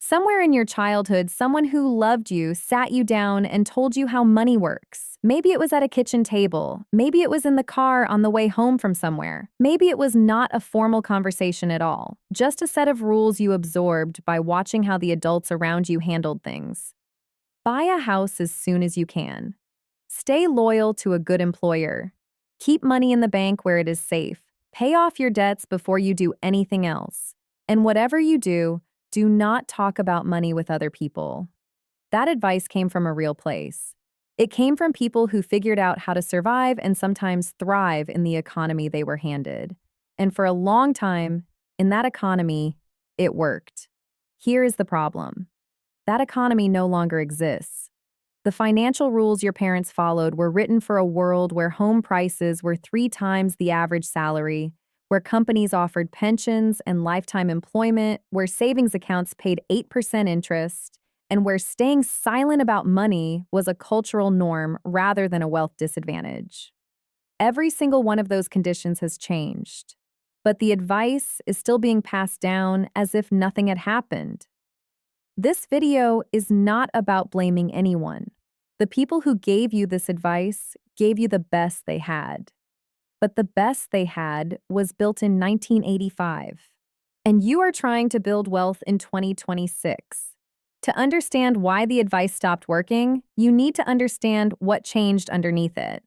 Somewhere in your childhood, someone who loved you sat you down and told you how money works. Maybe it was at a kitchen table. Maybe it was in the car on the way home from somewhere. Maybe it was not a formal conversation at all, just a set of rules you absorbed by watching how the adults around you handled things. Buy a house as soon as you can. Stay loyal to a good employer. Keep money in the bank where it is safe. Pay off your debts before you do anything else. And whatever you do not talk about money with other people. That advice came from a real place. It came from people who figured out how to survive and sometimes thrive in the economy they were handed. And for a long time, in that economy, it worked. Here is the problem. That economy no longer exists. The financial rules your parents followed were written for a world where home prices were 3 times the average salary, where companies offered pensions and lifetime employment, where savings accounts paid 8% interest, and where staying silent about money was a cultural norm rather than a wealth disadvantage. Every single one of those conditions has changed, but the advice is still being passed down as if nothing had happened. This video is not about blaming anyone. The people who gave you this advice gave you the best they had. But the best they had was built in 1985. And you are trying to build wealth in 2026. To understand why the advice stopped working, you need to understand what changed underneath it.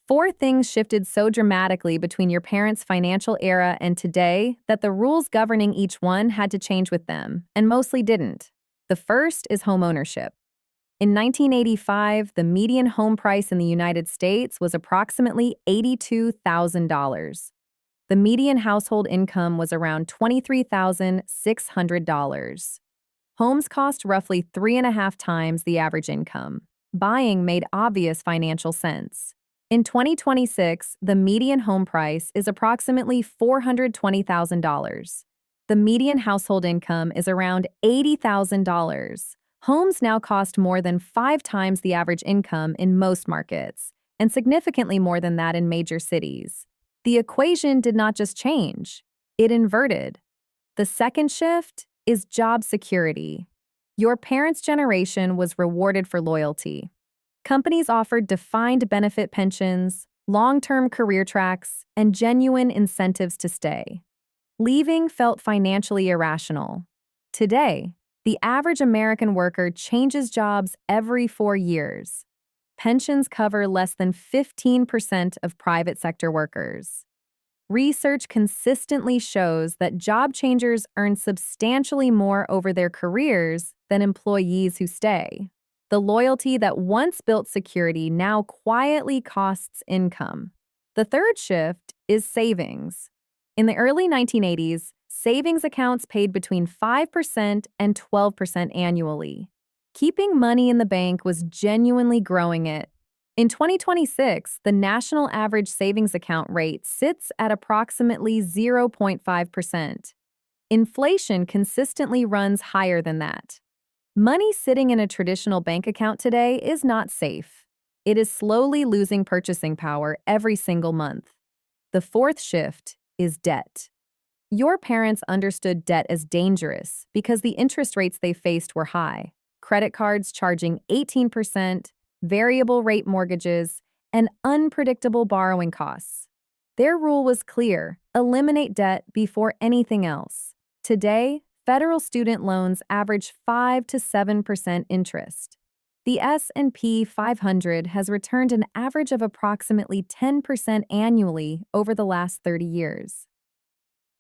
4 things shifted so dramatically between your parents' financial era and today that the rules governing each one had to change with them, and mostly didn't. The first is home ownership. In 1985, the median home price in the United States was approximately $82,000. The median household income was around $23,600. Homes cost roughly 3.5 times the average income. Buying made obvious financial sense. In 2026, the median home price is approximately $420,000. The median household income is around $80,000. Homes now cost more than 5 times the average income in most markets, and significantly more than that in major cities. The equation did not just change, it inverted. The second shift is job security. Your parents' generation was rewarded for loyalty. Companies offered defined benefit pensions, long-term career tracks, and genuine incentives to stay. Leaving felt financially irrational. Today, the average American worker changes jobs every 4 years. Pensions cover less than 15% of private sector workers. Research consistently shows that job changers earn substantially more over their careers than employees who stay. The loyalty that once built security now quietly costs income. The third shift is savings. In the early 1980s, savings accounts paid between 5% and 12% annually. Keeping money in the bank was genuinely growing it. In 2026, the national average savings account rate sits at approximately 0.5%. Inflation consistently runs higher than that. Money sitting in a traditional bank account today is not safe. It is slowly losing purchasing power every single month. The fourth shift is debt. Your parents understood debt as dangerous because the interest rates they faced were high. Credit cards charging 18%, variable rate mortgages, and unpredictable borrowing costs. Their rule was clear: eliminate debt before anything else. Today, federal student loans average 5 to 7% interest. The S&P 500 has returned an average of approximately 10% annually over the last 30 years.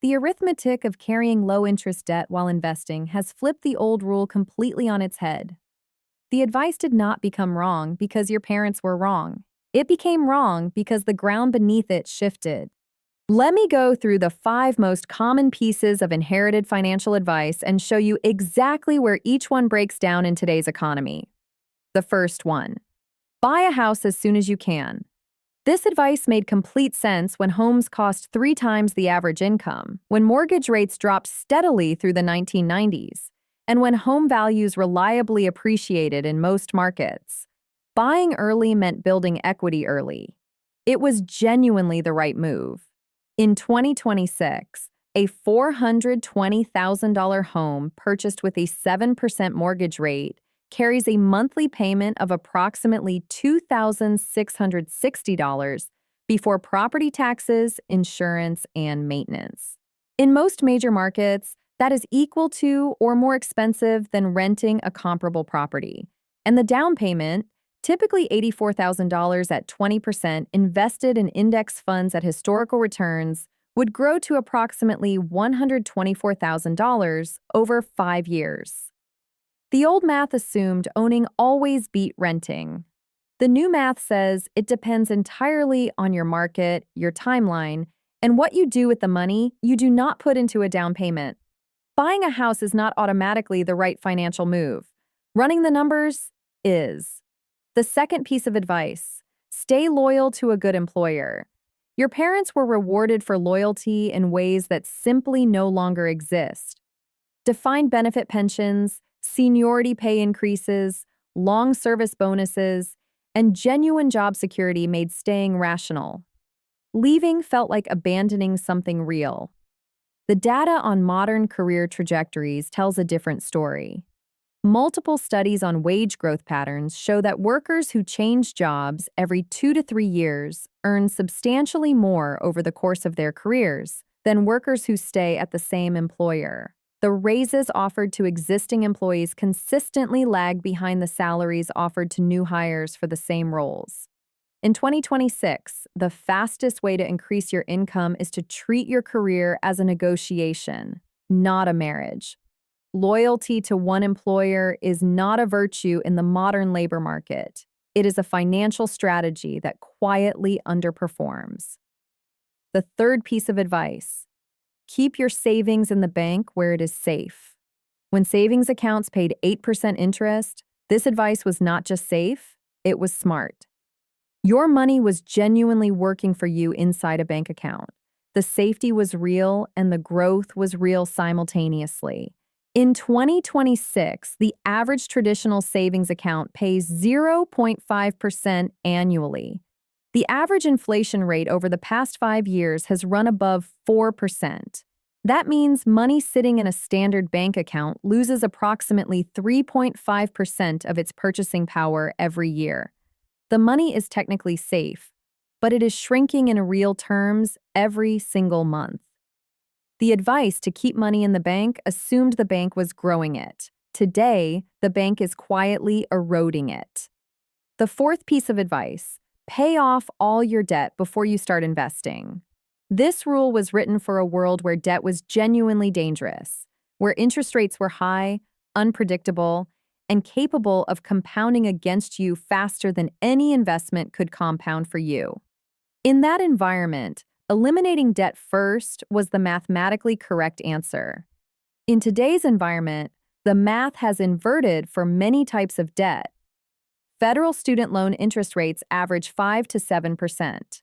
The arithmetic of carrying low-interest debt while investing has flipped the old rule completely on its head. The advice did not become wrong because your parents were wrong. It became wrong because the ground beneath it shifted. Let me go through the 5 most common pieces of inherited financial advice and show you exactly where each one breaks down in today's economy. The first one: buy a house as soon as you can. This advice made complete sense when homes cost 3 times the average income, when mortgage rates dropped steadily through the 1990s, and when home values reliably appreciated in most markets. Buying early meant building equity early. It was genuinely the right move. In 2026, A $420,000 home purchased with a 7% mortgage rate carries a monthly payment of approximately $2,660 before property taxes, insurance, and maintenance. In most major markets, that is equal to or more expensive than renting a comparable property. And the down payment, typically $84,000 at 20% invested in index funds at historical returns, would grow to approximately $124,000 over 5 years. The old math assumed owning always beat renting. The new math says it depends entirely on your market, your timeline, and what you do with the money you do not put into a down payment. Buying a house is not automatically the right financial move. Running the numbers is. The second piece of advice: stay loyal to a good employer. Your parents were rewarded for loyalty in ways that simply no longer exist. Defined benefit pensions, seniority pay increases, long service bonuses, and genuine job security made staying rational. Leaving felt like abandoning something real. The data on modern career trajectories tells a different story. Multiple studies on wage growth patterns show that workers who change jobs every 2 to 3 years earn substantially more over the course of their careers than workers who stay at the same employer. The raises offered to existing employees consistently lag behind the salaries offered to new hires for the same roles. In 2026, the fastest way to increase your income is to treat your career as a negotiation, not a marriage. Loyalty to one employer is not a virtue in the modern labor market. It is a financial strategy that quietly underperforms. The third piece of advice: keep your savings in the bank where it is safe. When savings accounts paid 8% interest, this advice was not just safe, it was smart. Your money was genuinely working for you inside a bank account. The safety was real and the growth was real simultaneously. In 2026, the average traditional savings account pays 0.5% annually. The average inflation rate over the past 5 years has run above 4%. That means money sitting in a standard bank account loses approximately 3.5% of its purchasing power every year. The money is technically safe, but it is shrinking in real terms every single month. The advice to keep money in the bank assumed the bank was growing it. Today, the bank is quietly eroding it. The fourth piece of advice: pay off all your debt before you start investing. This rule was written for a world where debt was genuinely dangerous, where interest rates were high, unpredictable, and capable of compounding against you faster than any investment could compound for you. In that environment, eliminating debt first was the mathematically correct answer. In today's environment, the math has inverted for many types of debt. Federal student loan interest rates average 5 to 7%.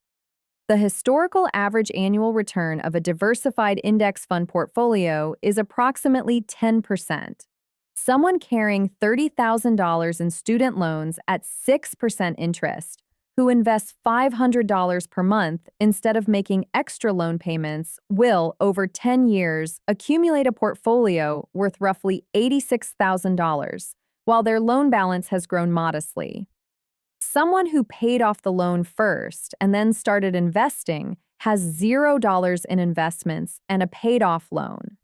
The historical average annual return of a diversified index fund portfolio is approximately 10%. Someone carrying $30,000 in student loans at 6% interest, who invests $500 per month instead of making extra loan payments, will, over 10 years, accumulate a portfolio worth roughly $86,000, while their loan balance has grown modestly. Someone who paid off the loan first and then started investing has $0 in investments and a paid-off loan.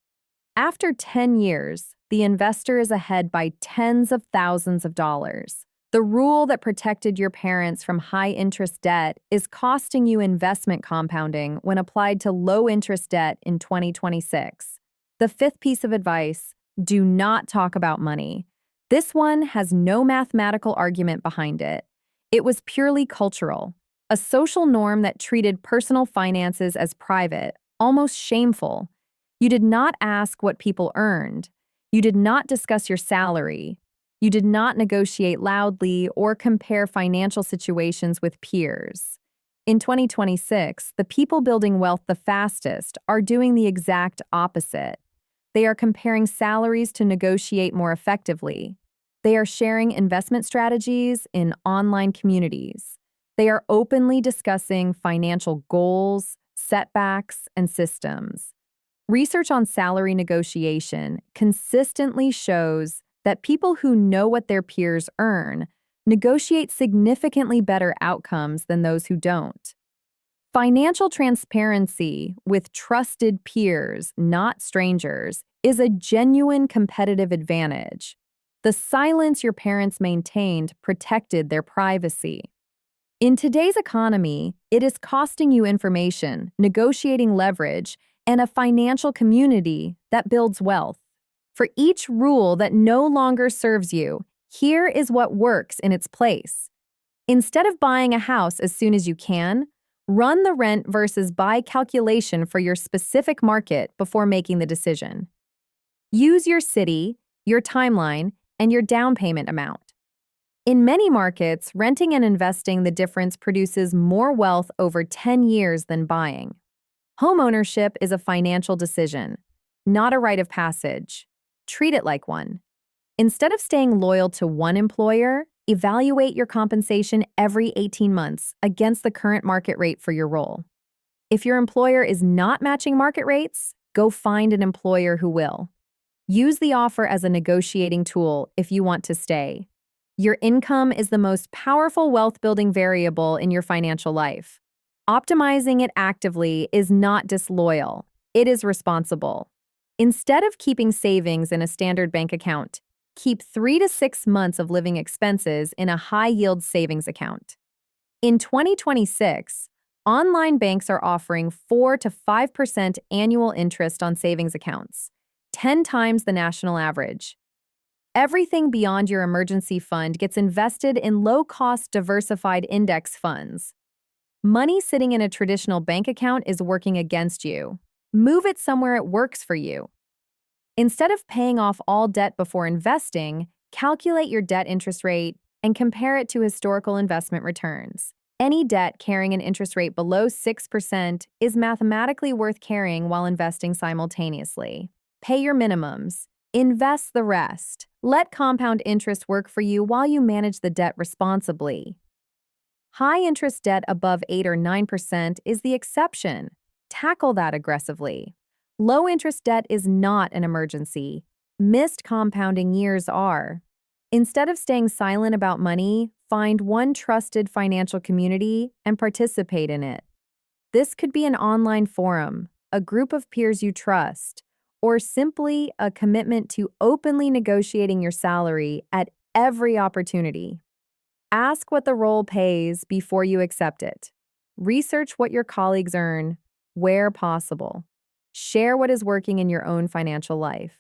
After 10 years, the investor is ahead by tens of thousands of dollars. The rule that protected your parents from high-interest debt is costing you investment compounding when applied to low-interest debt in 2026. The fifth piece of advice: do not talk about money. This one has no mathematical argument behind it. It was purely cultural, a social norm that treated personal finances as private, almost shameful. You did not ask what people earned. You did not discuss your salary. You did not negotiate loudly or compare financial situations with peers. In 2026, the people building wealth the fastest are doing the exact opposite. They are comparing salaries to negotiate more effectively. They are sharing investment strategies in online communities. They are openly discussing financial goals, setbacks, and systems. Research on salary negotiation consistently shows that people who know what their peers earn negotiate significantly better outcomes than those who don't. Financial transparency with trusted peers, not strangers, is a genuine competitive advantage. The silence your parents maintained protected their privacy. In today's economy, it is costing you information, negotiating leverage, and a financial community that builds wealth. For each rule that no longer serves you, here is what works in its place. Instead of buying a house as soon as you can, run the rent versus buy calculation for your specific market before making the decision. Use your city, your timeline, and your down payment amount. In many markets, renting and investing the difference produces more wealth over 10 years than buying. Homeownership is a financial decision, not a rite of passage. Treat it like one. Instead of staying loyal to one employer, evaluate your compensation every 18 months against the current market rate for your role. If your employer is not matching market rates, go find an employer who will. Use the offer as a negotiating tool if you want to stay. Your income is the most powerful wealth-building variable in your financial life. Optimizing it actively is not disloyal. It is responsible. Instead of keeping savings in a standard bank account, keep 3 to 6 months of living expenses in a high-yield savings account. In 2026, online banks are offering 4 to 5% annual interest on savings accounts, 10 times the national average. Everything beyond your emergency fund gets invested in low-cost diversified index funds. Money sitting in a traditional bank account is working against you. Move it somewhere it works for you. Instead of paying off all debt before investing, calculate your debt interest rate and compare it to historical investment returns. Any debt carrying an interest rate below 6% is mathematically worth carrying while investing simultaneously. Pay your minimums. Invest the rest. Let compound interest work for you while you manage the debt responsibly. High-interest debt above 8 or 9% is the exception. Tackle that aggressively. Low-interest debt is not an emergency. Missed compounding years are. Instead of staying silent about money, find one trusted financial community and participate in it. This could be an online forum, a group of peers you trust, or simply a commitment to openly negotiating your salary at every opportunity. Ask what the role pays before you accept it. Research what your colleagues earn, where possible. Share what is working in your own financial life.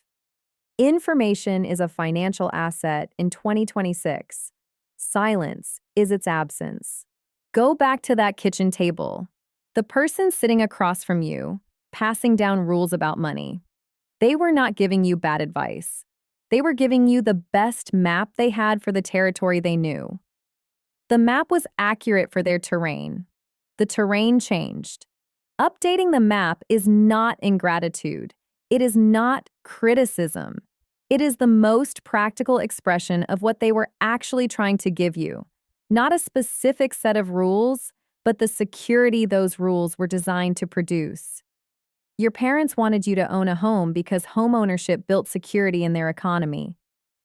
Information is a financial asset in 2026. Silence is its absence. Go back to that kitchen table. The person sitting across from you, passing down rules about money. They were not giving you bad advice. They were giving you the best map they had for the territory they knew. The map was accurate for their terrain. The terrain changed. Updating the map is not ingratitude. It is not criticism. It is the most practical expression of what they were actually trying to give you. Not a specific set of rules, but the security those rules were designed to produce. Your parents wanted you to own a home because homeownership built security in their economy.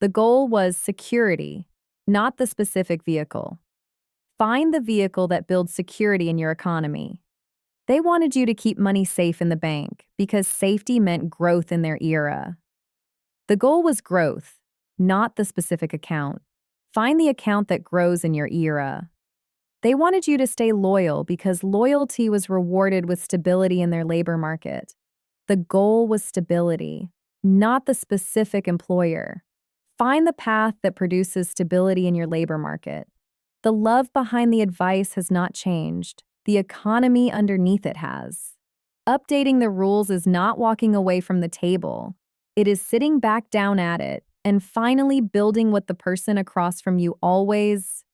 The goal was security, not the specific vehicle. Find the vehicle that builds security in your economy. They wanted you to keep money safe in the bank because safety meant growth in their era. The goal was growth, not the specific account. Find the account that grows in your era. They wanted you to stay loyal because loyalty was rewarded with stability in their labor market. The goal was stability, not the specific employer. Find the path that produces stability in your labor market. The love behind the advice has not changed. The economy underneath it has. Updating the rules is not walking away from the table. It is sitting back down at it and finally building what the person across from you always